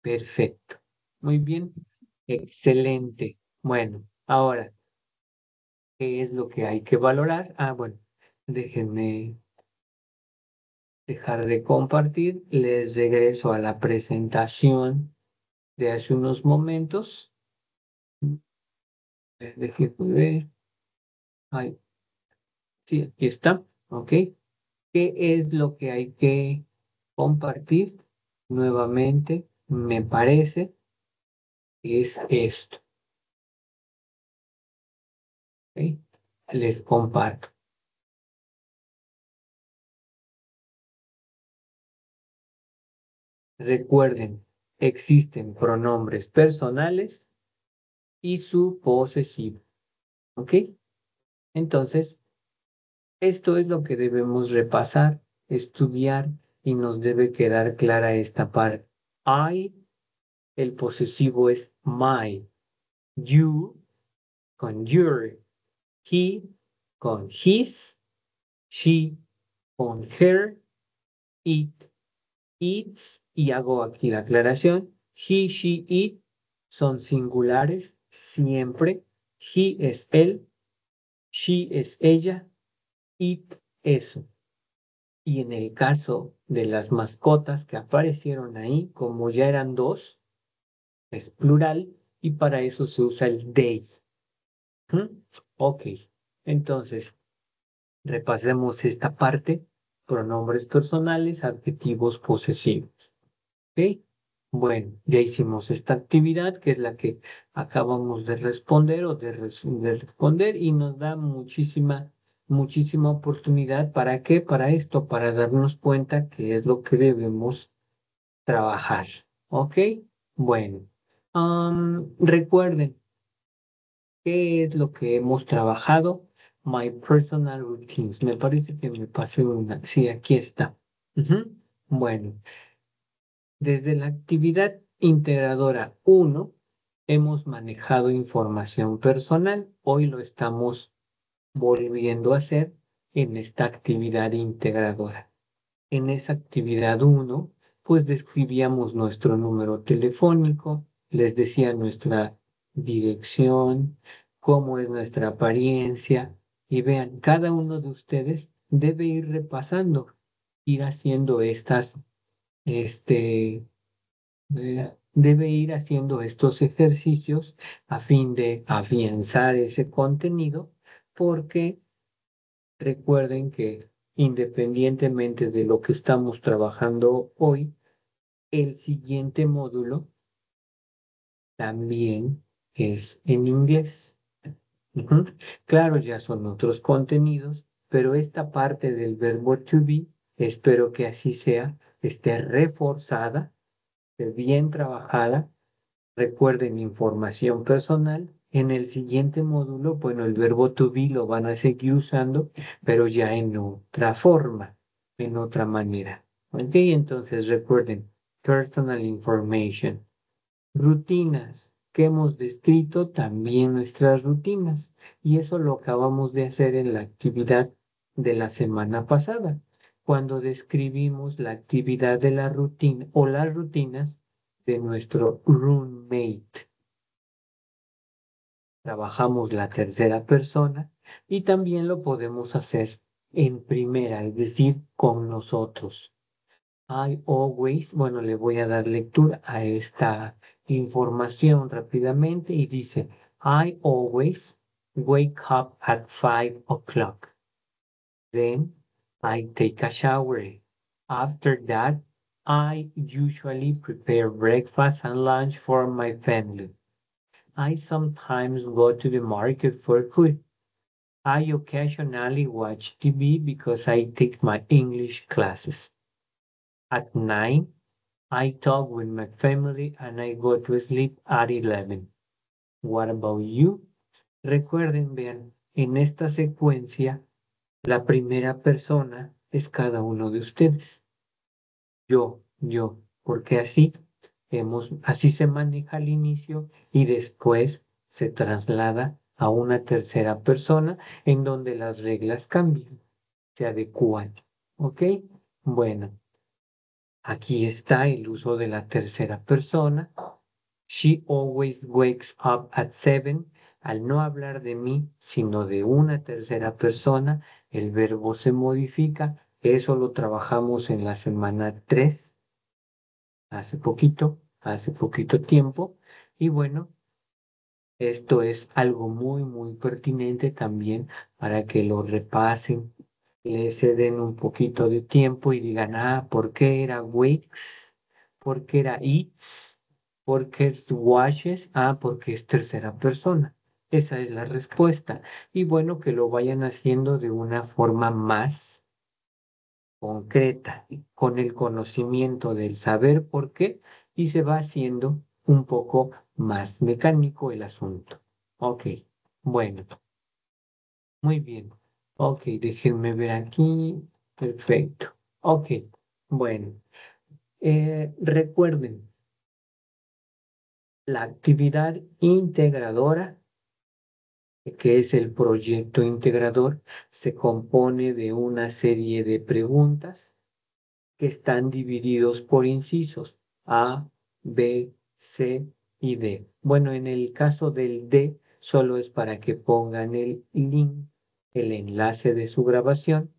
Perfecto. Muy bien. Excelente. Bueno, ahora, ¿qué es lo que hay que valorar? Ah, bueno, déjenme dejar de compartir. Les regreso a la presentación de hace unos momentos. Déjenme ver. Ay, sí, aquí está. Ok. ¿Qué es lo que hay que compartir? Nuevamente, me parece, es esto. ¿Ok? Les comparto. Recuerden, existen pronombres personales y su posesivo. ¿Ok? Entonces, esto es lo que debemos repasar, estudiar y nos debe quedar clara esta parte. I, el posesivo es my. You con your. He con his. She con her. It, its. Y hago aquí la aclaración. He, she, it son singulares siempre. He es él. She es ella. It, eso. Y en el caso de las mascotas que aparecieron ahí, como ya eran dos, es plural y para eso se usa el they. Ok, entonces repasemos esta parte, pronombres personales, adjetivos posesivos. Ok, bueno, ya hicimos esta actividad que es la que acabamos de responder o de responder y nos da muchísima oportunidad. ¿Para qué? Para esto, para darnos cuenta que es lo que debemos trabajar. ¿Ok? Bueno, recuerden, ¿qué es lo que hemos trabajado? My personal routines. Me parece que me pasé una. Sí, aquí está. Bueno, desde la actividad integradora 1 hemos manejado información personal. Hoy lo estamos volviendo a hacer en esta actividad integradora. En esa actividad 1, pues describíamos nuestro número telefónico, les decía nuestra dirección, cómo es nuestra apariencia. Y vean, cada uno de ustedes debe ir repasando, ir haciendo este, debe ir haciendo estos ejercicios a fin de afianzar ese contenido, porque recuerden que independientemente de lo que estamos trabajando hoy, el siguiente módulo también es en inglés. Ujú. Claro, ya son otros contenidos, pero esta parte del verbo to be, espero que así sea, esté reforzada, esté bien trabajada. Recuerden información personal. En el siguiente módulo, bueno, el verbo to be lo van a seguir usando, pero ya en otra forma, en otra manera. ¿Ok? Entonces recuerden, personal information. Rutinas que hemos descrito, también nuestras rutinas. Y eso lo acabamos de hacer en la actividad de la semana pasada, cuando describimos la actividad de la rutina o las rutinas de nuestro roommate. Trabajamos la tercera persona y también lo podemos hacer en primera, es decir, con nosotros. I always, bueno, le voy a dar lectura a esta información rápidamente y dice, I always wake up at 5 o'clock. Then I take a shower. After that, I usually prepare breakfast and lunch for my family. I sometimes go to the market for food. I occasionally watch TV because I take my English classes. At 9, I talk with my family and I go to sleep at 11. What about you? Recuerden, vean, en esta secuencia, la primera persona es cada uno de ustedes. Porque así se maneja al inicio y después se traslada a una tercera persona en donde las reglas cambian, se adecúan. ¿Ok? Bueno, aquí está el uso de la tercera persona. She always wakes up at 7. Al no hablar de mí, sino de una tercera persona, el verbo se modifica. Eso lo trabajamos en la semana 3, hace poquito tiempo. Y bueno, esto es algo muy, muy pertinente también para que lo repasen, le ceden un poquito de tiempo y digan, ¿por qué era wakes? ¿Por qué era eats? ¿Por qué es washes? Porque es tercera persona. Esa es la respuesta. Y bueno, que lo vayan haciendo de una forma más concreta, con el conocimiento del saber por qué, y se va haciendo un poco más mecánico el asunto. Ok, bueno, muy bien. Ok, déjenme ver aquí. Perfecto. Ok, bueno. Recuerden, la actividad integradora, que es el proyecto integrador, se compone de una serie de preguntas que están divididos por incisos A, B, C y D. Bueno, en el caso del D, solo es para que pongan el link, el enlace de su grabación,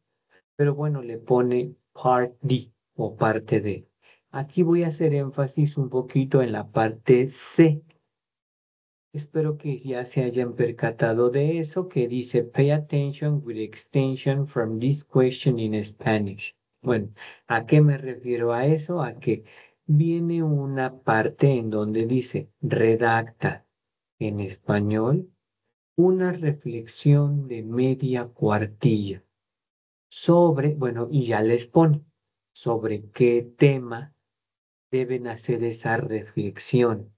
pero bueno, le pone Part D o parte D. Aquí voy a hacer énfasis un poquito en la parte C. Espero que ya se hayan percatado de eso, que dice Pay attention with extension from this question in Spanish. Bueno, ¿a qué me refiero a eso? A que viene una parte en donde dice redacta en español una reflexión de media cuartilla sobre, bueno, y ya les pone sobre qué tema deben hacer esa reflexión.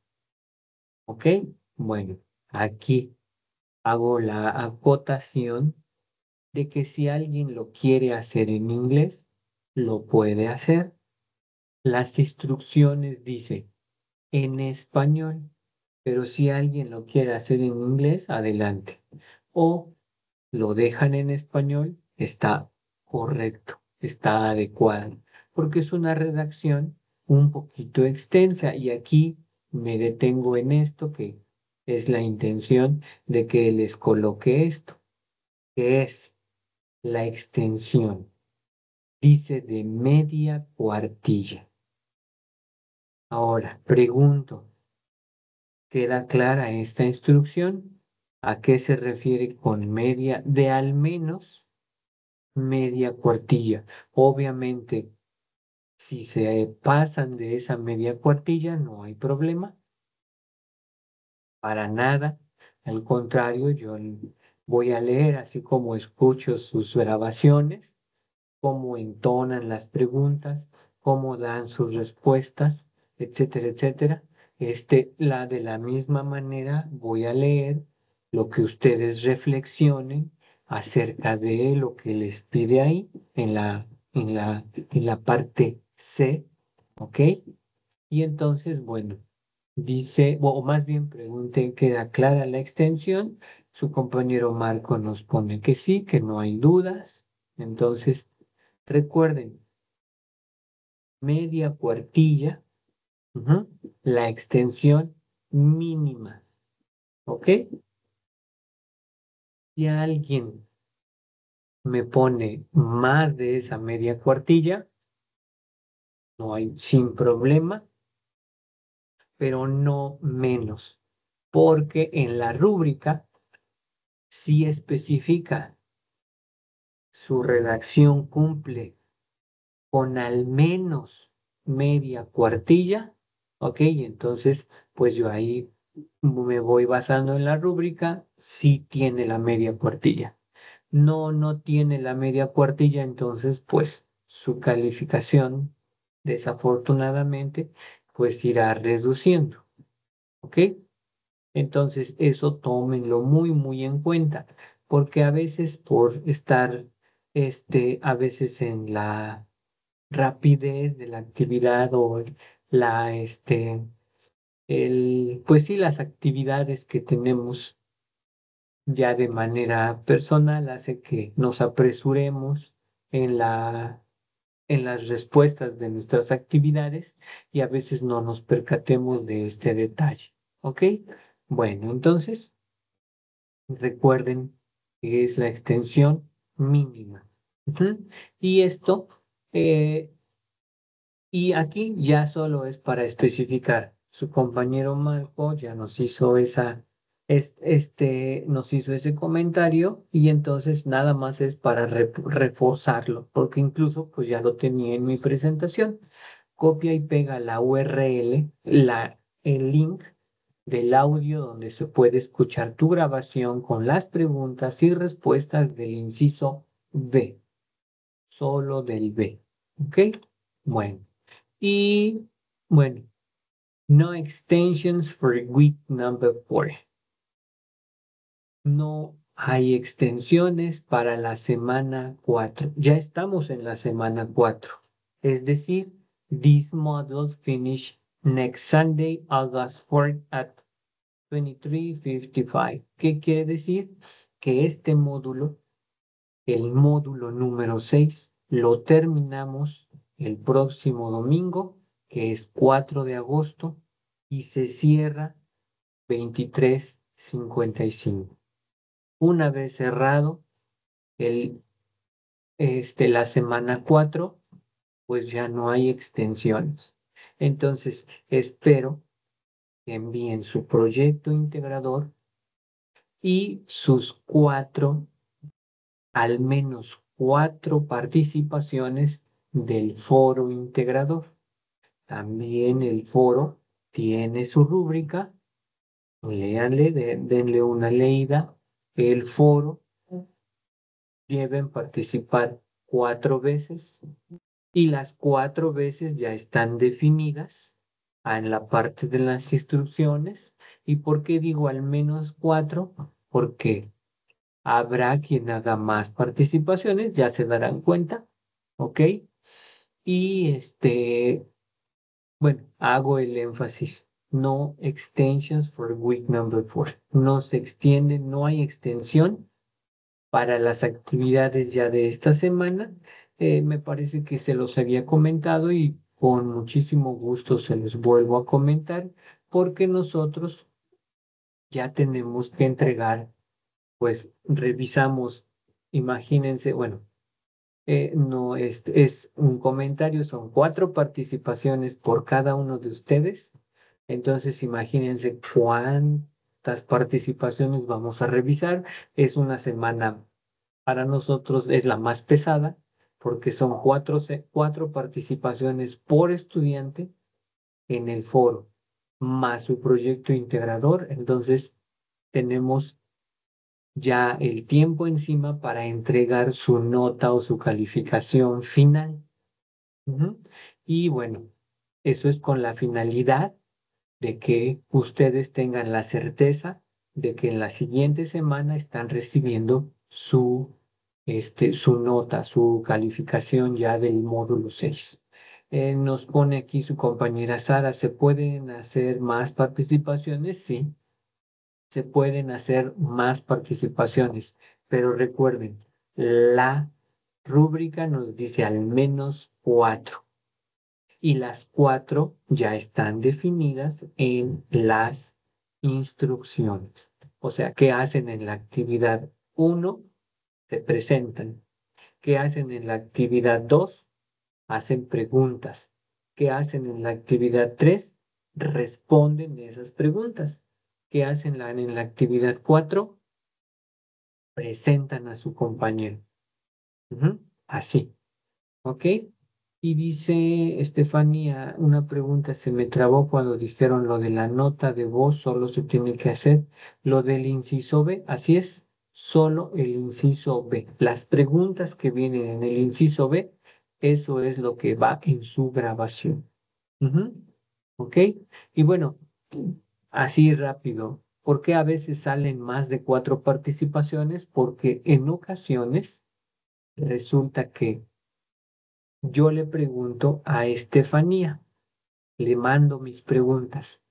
¿Ok? Bueno, aquí hago la acotación de que si alguien lo quiere hacer en inglés, lo puede hacer. Las instrucciones dice en español, pero si alguien lo quiere hacer en inglés, adelante. O lo dejan en español, está correcto, está adecuado, porque es una redacción un poquito extensa y aquí me detengo en esto que es la intención de que les coloque esto, que es la extensión. Dice de media cuartilla. Ahora, pregunto, ¿queda clara esta instrucción? ¿A qué se refiere con media de al menos media cuartilla? Obviamente, si se pasan de esa media cuartilla, no hay problema, para nada. Al contrario, yo voy a leer así como escucho sus grabaciones, cómo entonan las preguntas, cómo dan sus respuestas, etcétera, etcétera. De la misma manera voy a leer lo que ustedes reflexionen acerca de lo que les pide ahí en la parte C, ¿ok? Y entonces, bueno, dice, o más bien pregunten, ¿queda clara la extensión? Su compañero Marco nos pone que sí, que no hay dudas. Entonces, recuerden, media cuartilla, ujú, la extensión mínima, ¿ok? Si alguien me pone más de esa media cuartilla, no hay sin problema, pero no menos, porque en la rúbrica sí especifica su redacción cumple con al menos media cuartilla, ¿ok? Entonces, pues yo ahí me voy basando en la rúbrica, si tiene la media cuartilla. No, no tiene la media cuartilla, entonces, pues su calificación, desafortunadamente, pues irá reduciendo, ¿ok? Entonces, eso tómenlo muy, muy en cuenta, porque a veces por estar, a veces en la rapidez de la actividad o la, pues sí, las actividades que tenemos ya de manera personal hace que nos apresuremos en en las respuestas de nuestras actividades y a veces no nos percatemos de este detalle. ¿Ok? Bueno, entonces recuerden que es la extensión mínima. Ujú. Y esto eh, Y aquí ya solo es para especificar. Su compañero Marco ya nos hizo nos hizo ese comentario y entonces nada más es para reforzarlo, porque incluso pues ya lo tenía en mi presentación. Copia y pega la URL, el link del audio donde se puede escuchar tu grabación con las preguntas y respuestas del inciso B, solo del B. ¿Ok? Bueno. Y bueno, no extensions for week number 4. No hay extensiones para la semana 4. Ya estamos en la semana 4. Es decir, this module finish next Sunday, August 4th at 23:55. ¿Qué quiere decir? Que este módulo, el módulo número 6, lo terminamos el próximo domingo, que es 4 de agosto, y se cierra 23:55. Una vez cerrado el, la semana 4, pues ya no hay extensiones. Entonces, espero que envíen su proyecto integrador y sus al menos 4 participaciones del foro integrador. También el foro tiene su rúbrica, léanle, denle una leída. El foro deben participar 4 veces y las 4 veces ya están definidas en la parte de las instrucciones. ¿Y por qué digo al menos 4? Porque habrá quien haga más participaciones, ya se darán cuenta, ¿ok? Y bueno, hago el énfasis. No extensions for week number 4. No se extiende, no hay extensión para las actividades ya de esta semana. Me parece que se los había comentado y con muchísimo gusto se los vuelvo a comentar porque nosotros ya tenemos que entregar, pues revisamos, imagínense, bueno, no es un comentario, son 4 participaciones por cada uno de ustedes. Entonces, imagínense cuántas participaciones vamos a revisar. Es una semana, para nosotros es la más pesada, porque son 4 participaciones por estudiante en el foro, más su proyecto integrador. Entonces, tenemos ya el tiempo encima para entregar su nota o su calificación final. Ujú. Y bueno, eso es con la finalidad de que ustedes tengan la certeza de que en la siguiente semana están recibiendo su nota, su calificación ya del módulo 6. Nos pone aquí su compañera Sara, ¿se pueden hacer más participaciones? Sí, se pueden hacer más participaciones, pero recuerden, la rúbrica nos dice al menos 4 y las 4 ya están definidas en las instrucciones. O sea, ¿qué hacen en la actividad 1? Se presentan. ¿Qué hacen en la actividad 2? Hacen preguntas. ¿Qué hacen en la actividad 3? Responden esas preguntas. ¿Qué hacen en la actividad 4? Presentan a su compañero. Ujú. Así, ¿ok? Y dice Estefanía, una pregunta, se me trabó cuando dijeron lo de la nota de voz, solo se tiene que hacer lo del inciso B, así es, solo el inciso B. Las preguntas que vienen en el inciso B, eso es lo que va en su grabación. Ujú. ¿Ok? Y bueno, así rápido, ¿por qué a veces salen más de 4 participaciones? Porque en ocasiones resulta que yo le pregunto a Estefanía, le mando mis preguntas,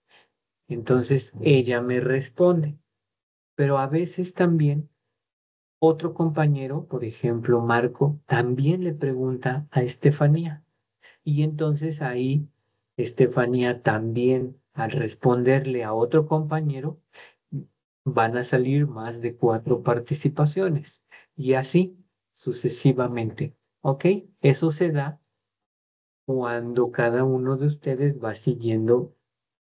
entonces ella me responde, pero a veces también otro compañero, por ejemplo Marco, también le pregunta a Estefanía y entonces ahí Estefanía también al responderle a otro compañero van a salir más de 4 participaciones y así sucesivamente. ¿Ok? Eso se da cuando cada uno de ustedes va siguiendo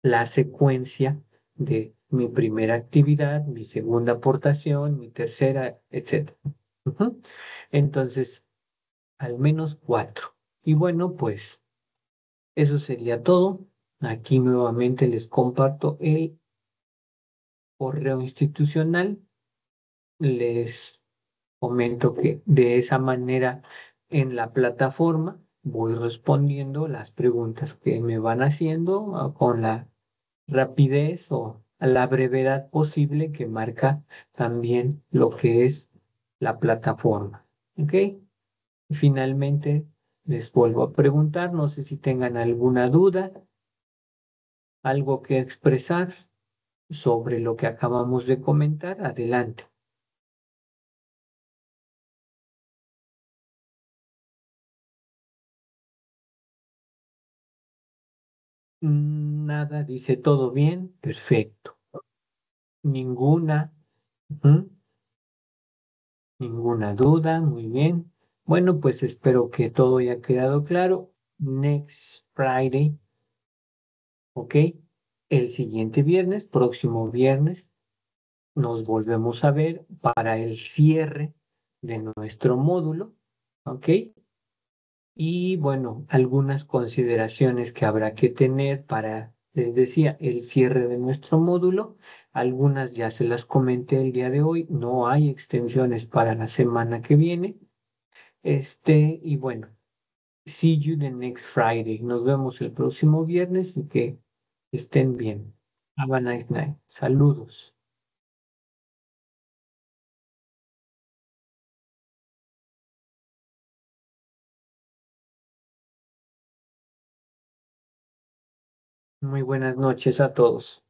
la secuencia de mi primera actividad, mi segunda aportación, mi tercera, etc. Ujú. Entonces, al menos 4. Y bueno, pues eso sería todo. Aquí nuevamente les comparto el correo institucional. Les comento que de esa manera en la plataforma voy respondiendo las preguntas que me van haciendo con la rapidez o a la brevedad posible que marca también lo que es la plataforma. ¿Ok? Finalmente les vuelvo a preguntar, no sé si tengan alguna duda, algo que expresar sobre lo que acabamos de comentar. Adelante. Nada, dice todo bien, perfecto. Ninguna, ujú, ninguna duda, muy bien. Bueno, pues espero que todo haya quedado claro. Next Friday, ¿ok? El siguiente viernes, próximo viernes, nos volvemos a ver para el cierre de nuestro módulo, ¿ok? Y bueno, algunas consideraciones que habrá que tener para, les decía, el cierre de nuestro módulo. Algunas ya se las comenté el día de hoy. No hay extensiones para la semana que viene. Y bueno, see you the next Friday. Nos vemos el próximo viernes y que estén bien. Have a nice night. Saludos. Muy buenas noches a todos.